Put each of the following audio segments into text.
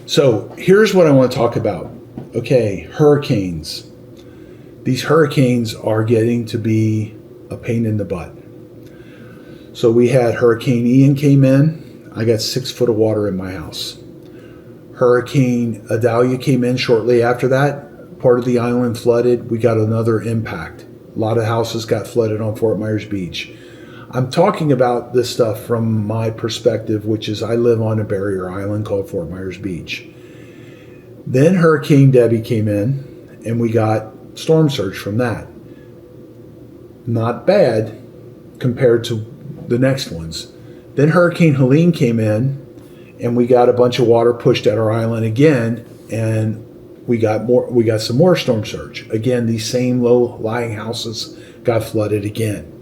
So here's what I want to talk about. Okay, hurricanes. These hurricanes are getting to be a pain in the butt. So we had Hurricane Ian came in. I got 6 foot of water in my house. Hurricane Idalia came in shortly after that. Part of the island flooded. We got another impact. A lot of houses got flooded on Fort Myers Beach. I'm talking about this stuff from my perspective, which is I live on a barrier island called Fort Myers Beach. Then Hurricane Debbie came in, and we got storm surge from that. Not bad compared to the next ones. Then Hurricane Helene came in, and we got a bunch of water pushed at our island again, and we got some more storm surge. Again, these same low-lying houses got flooded again.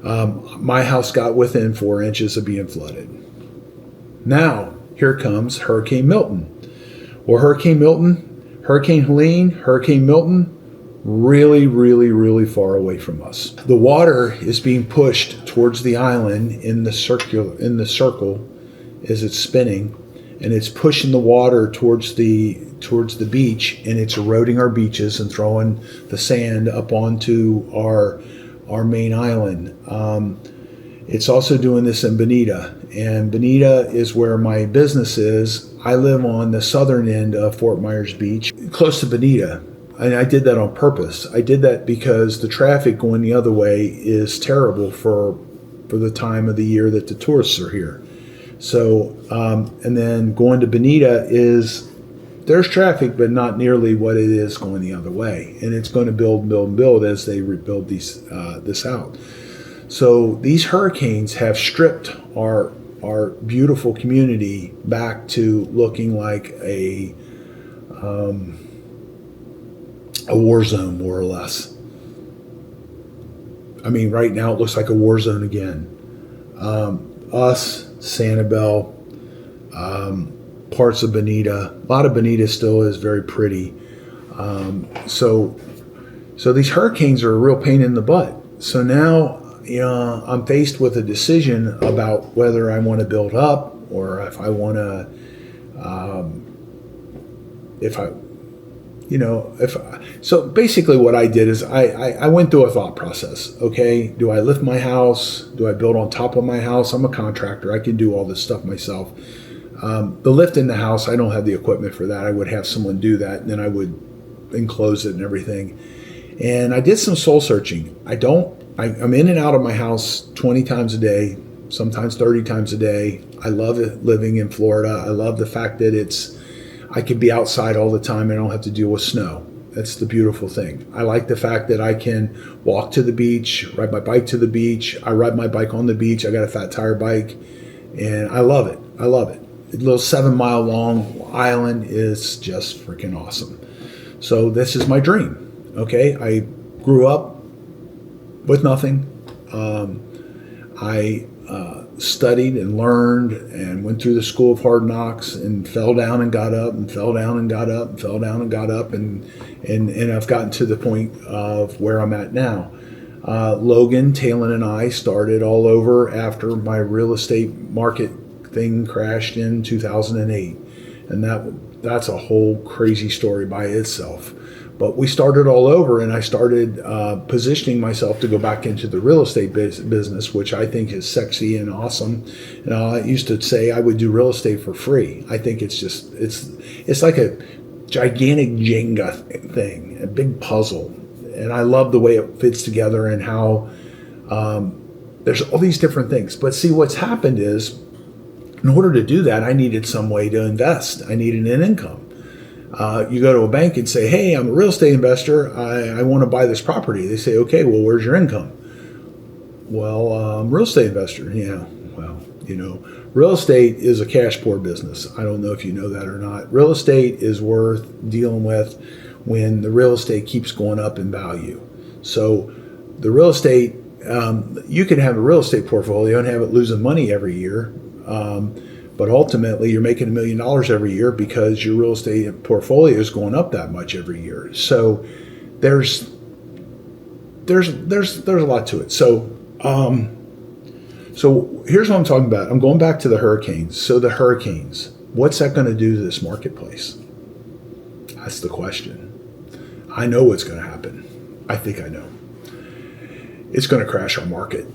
My house got within 4 inches of being flooded. Now, here comes Hurricane Milton. Well, Hurricane Milton, Hurricane Helene, Hurricane Milton, really, really, really far away from us. The water is being pushed towards the island in the circle as it's spinning, and it's pushing the water towards the beach, and it's eroding our beaches and throwing the sand up onto our main island. It's also doing this in Bonita, and Bonita is where my business is. I live on the southern end of Fort Myers Beach, close to Bonita, and I did that on purpose. I did that because the traffic going the other way is terrible for the time of the year that the tourists are here. So, and then going to Bonita there's traffic, but not nearly what it is going the other way. And it's going to build as they rebuild this out. So these hurricanes have stripped our beautiful community back to looking like a war zone, more or less. I mean, right now it looks like a war zone again. Us, Sanibel, parts of Bonita. A lot of Bonita still is very pretty. So these hurricanes are a real pain in the butt. So now, I'm faced with a decision about whether I want to build up or if I want to, so basically what I did is I went through a thought process. Okay, do I lift my house? Do I build on top of my house? I'm a contractor. I can do all this stuff myself. The lift in the house, I don't have the equipment for that. I would have someone do that, and then I would enclose it and everything. And I did some soul searching. I'm in and out of my house 20 times a day, sometimes 30 times a day. I love it living in Florida. I love the fact that I can be outside all the time and I don't have to deal with snow. That's the beautiful thing. I like the fact that I can walk to the beach, ride my bike to the beach. I ride my bike on the beach. I got a fat tire bike, and I love it. I love it. A little 7-mile long island is just freaking awesome. So this is my dream. Okay, I grew up with nothing. I studied and learned and went through the school of hard knocks and fell down and got up and fell down and got up and fell down and got up and I've gotten to the point of where I'm at now. Logan, Talon, and I started all over after my real estate market thing crashed in 2008, and that's a whole crazy story by itself. But we started all over, and I started positioning myself to go back into the real estate business, which I think is sexy and awesome. And I used to say I would do real estate for free. I think it's like a gigantic Jenga thing, a big puzzle. And I love the way it fits together and how there's all these different things. But see, what's happened is, in order to do that, I needed some way to invest. I needed an income. You go to a bank and say, hey, I'm a real estate investor. I want to buy this property. They say, okay, well, where's your income? Well, I'm a real estate investor. Yeah, well, real estate is a cash poor business. I don't know if you know that or not. Real estate is worth dealing with when the real estate keeps going up in value. So the real estate, you can have a real estate portfolio and have it losing money every year. But ultimately, you're making $1 million every year because your real estate portfolio is going up that much every year. So there's a lot to it. So here's what I'm talking about. I'm going back to the hurricanes. So the hurricanes. What's that going to do to this marketplace? That's the question. I know what's going to happen. I think I know. It's going to crash our market.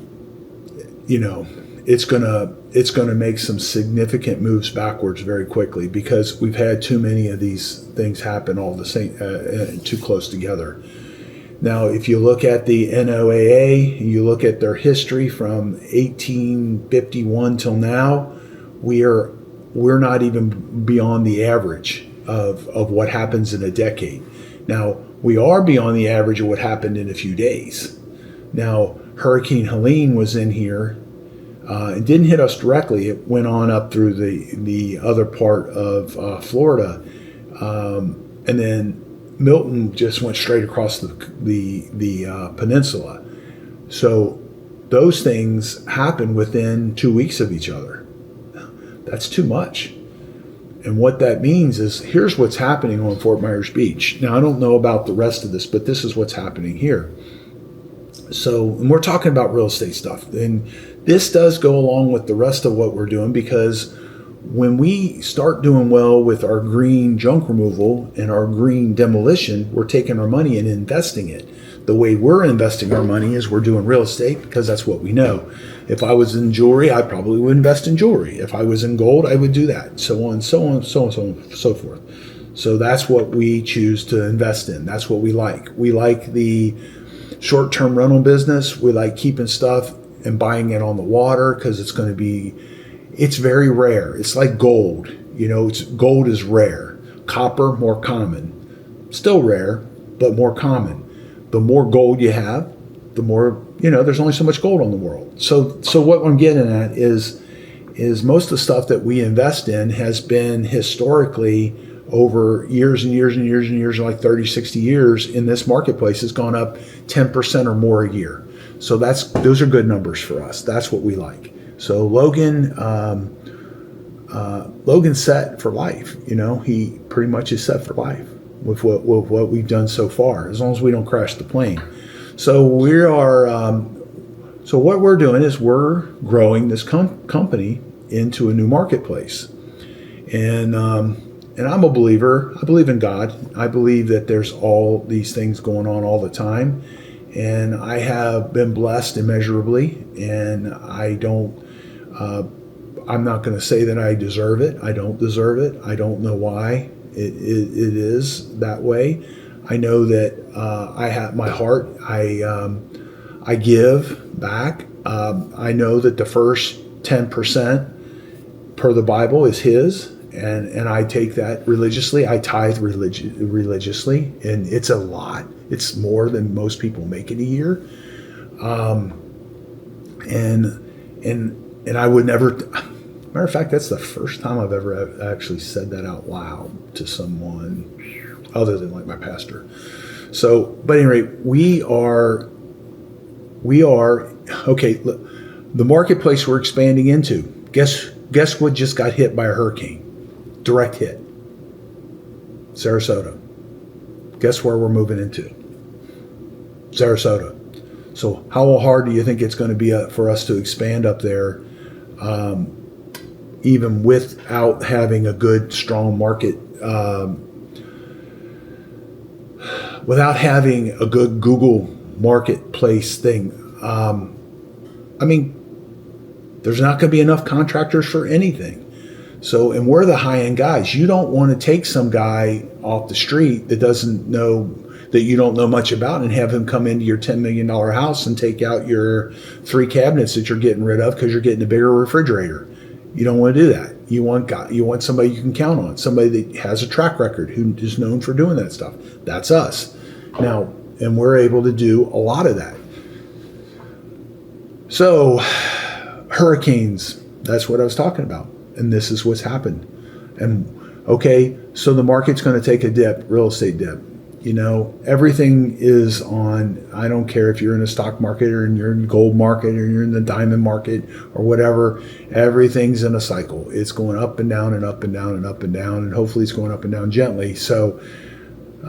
It's going to make some significant moves backwards very quickly because we've had too many of these things happen all the same, too close together. Now, if you look at the NOAA, you look at their history from 1851 till now, we're not even beyond the average of what happens in a decade. Now, we are beyond the average of what happened in a few days. Now, Hurricane Helene was in here. It didn't hit us directly. It went on up through the other part of Florida, and then Milton just went straight across the peninsula. So those things happen within 2 weeks of each other. That's too much. And what that means is, here's what's happening on Fort Myers Beach. Now, I don't know about the rest of this, but this is what's happening here. So, and we're talking about real estate stuff. And this does go along with the rest of what we're doing, because when we start doing well with our green junk removal and our green demolition, we're taking our money and investing it. The way we're investing our money is we're doing real estate because that's what we know. If I was in jewelry, I probably would invest in jewelry. If I was in gold, I would do that. So on, so on, so on, so on, so forth. So that's what we choose to invest in. That's what we like. We like the short-term rental business. We like keeping stuff and buying it on the water because it's very rare. It's like gold. Gold is rare. Copper, more common. Still rare, but more common. The more gold you have, the more, there's only so much gold in the world. So what I'm getting at is most of the stuff that we invest in has been historically over years and years and years and years, like 30, 60 years in this marketplace, has gone up 10% or more a year. So those are good numbers for us. That's what we like. So Logan's set for life. He pretty much is set for life with what we've done so far, as long as we don't crash the plane. So so what we're doing is we're growing this company into a new marketplace. And I'm a believer. I believe in God. I believe that there's all these things going on all the time. And I have been blessed immeasurably. And I'm not going to say that I deserve it. I don't deserve it. I don't know why it is that way. I know that I have my heart. I give back. I know that the first 10% per the Bible is His. And I take that religiously. I tithe religiously, and it's a lot. It's more than most people make in a year. And I would never. Matter of fact, that's the first time I've ever actually said that out loud to someone other than like my pastor. So, but anyway, we are okay. The marketplace we're expanding into. Guess what just got hit by a hurricane? Direct hit. Sarasota. Guess where we're moving into? Sarasota. So how hard do you think it's going to be for us to expand up there, even without having a good, strong market, without having a good Google marketplace thing? There's not going to be enough contractors for anything. So, and we're the high-end guys. You don't want to take some guy off the street that doesn't know, that you don't know much about, and have him come into your $10 million house and take out your 3 cabinets that you're getting rid of because you're getting a bigger refrigerator. You don't want to do that. You want somebody you can count on, somebody that has a track record, who is known for doing that stuff. That's us. Now, and we're able to do a lot of that. So, hurricanes, that's what I was talking about. And this is what's happened. And okay, so the market's going to take a dip, real estate dip. Everything is on. I don't care if you're in a stock market or you're in the gold market or you're in the diamond market or whatever. Everything's in a cycle. It's going up and down and up and down and up and down. And hopefully it's going up and down gently. So,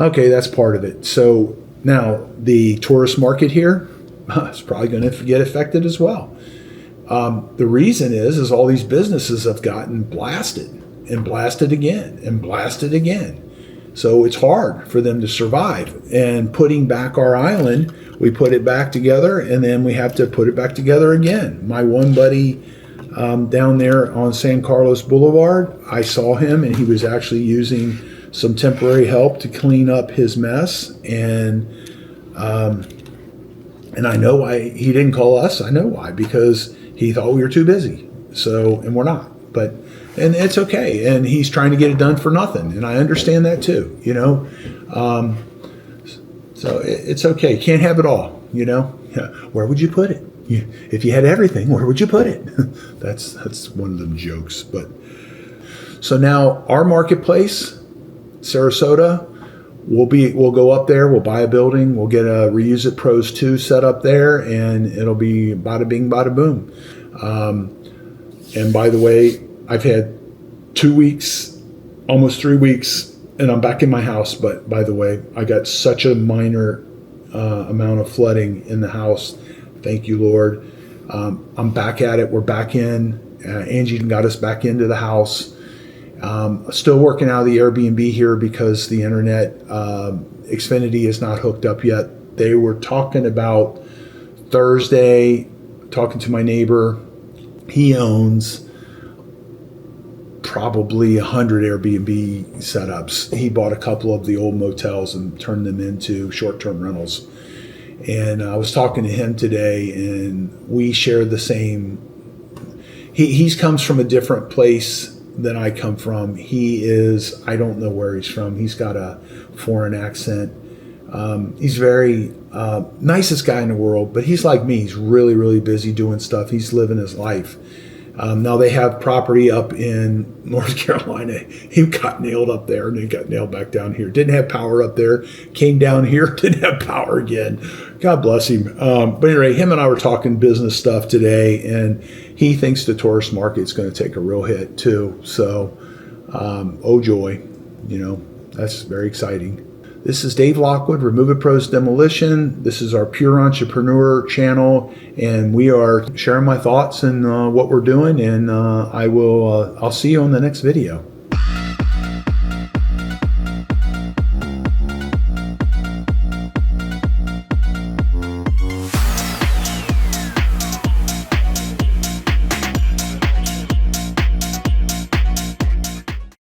okay, that's part of it. So now the tourist market here is probably going to get affected as well. The reason is all these businesses have gotten blasted, and blast it again and blast it again. So it's hard for them to survive. And putting back our island, we put it back together, and then we have to put it back together again. My one buddy down there on San Carlos Boulevard, I saw him, and he was actually using some temporary help to clean up his mess. And I know why he didn't call us. I know why, because he thought we were too busy. So, and we're not. And it's okay. And he's trying to get it done for nothing. And I understand that too, you know. So it's okay. Can't have it all, you know. Where would you put it? If you had everything, where would you put it? That's one of them jokes. But so now our marketplace, Sarasota, we'll go up there. We'll buy a building. We'll get a Reuse It Pros 2 set up there, and it'll be bada bing, bada boom. And by the way, I've had 2 weeks, almost 3 weeks, and I'm back in my house. But by the way, I got such a minor amount of flooding in the house. Thank you, Lord. I'm back at it. We're back in. Angie got us back into the house. Still working out of the Airbnb here because the internet, Xfinity is not hooked up yet. They were talking about Thursday, talking to my neighbor. He owns probably 100 Airbnb setups. He bought a couple of the old motels and turned them into short-term rentals. And I was talking to him today, and we share the same. He comes from a different place than I come from. I don't know where he's from. He's got a foreign accent. He's very nicest guy in the world, but he's like me. He's really, really busy doing stuff. He's living his life. Now they have property up in North Carolina. He got nailed up there, and then got nailed back down here. Didn't have power up there. Came down here, didn't have power again. God bless him. But anyway, him and I were talking business stuff today, and he thinks the tourist market's going to take a real hit too. So, oh joy, you know, that's very exciting. This is Dave Lockwood, Remove It Pros Demolition. This is our Pure Entrepreneur channel, and we are sharing my thoughts and what we're doing. And I'll see you on the next video.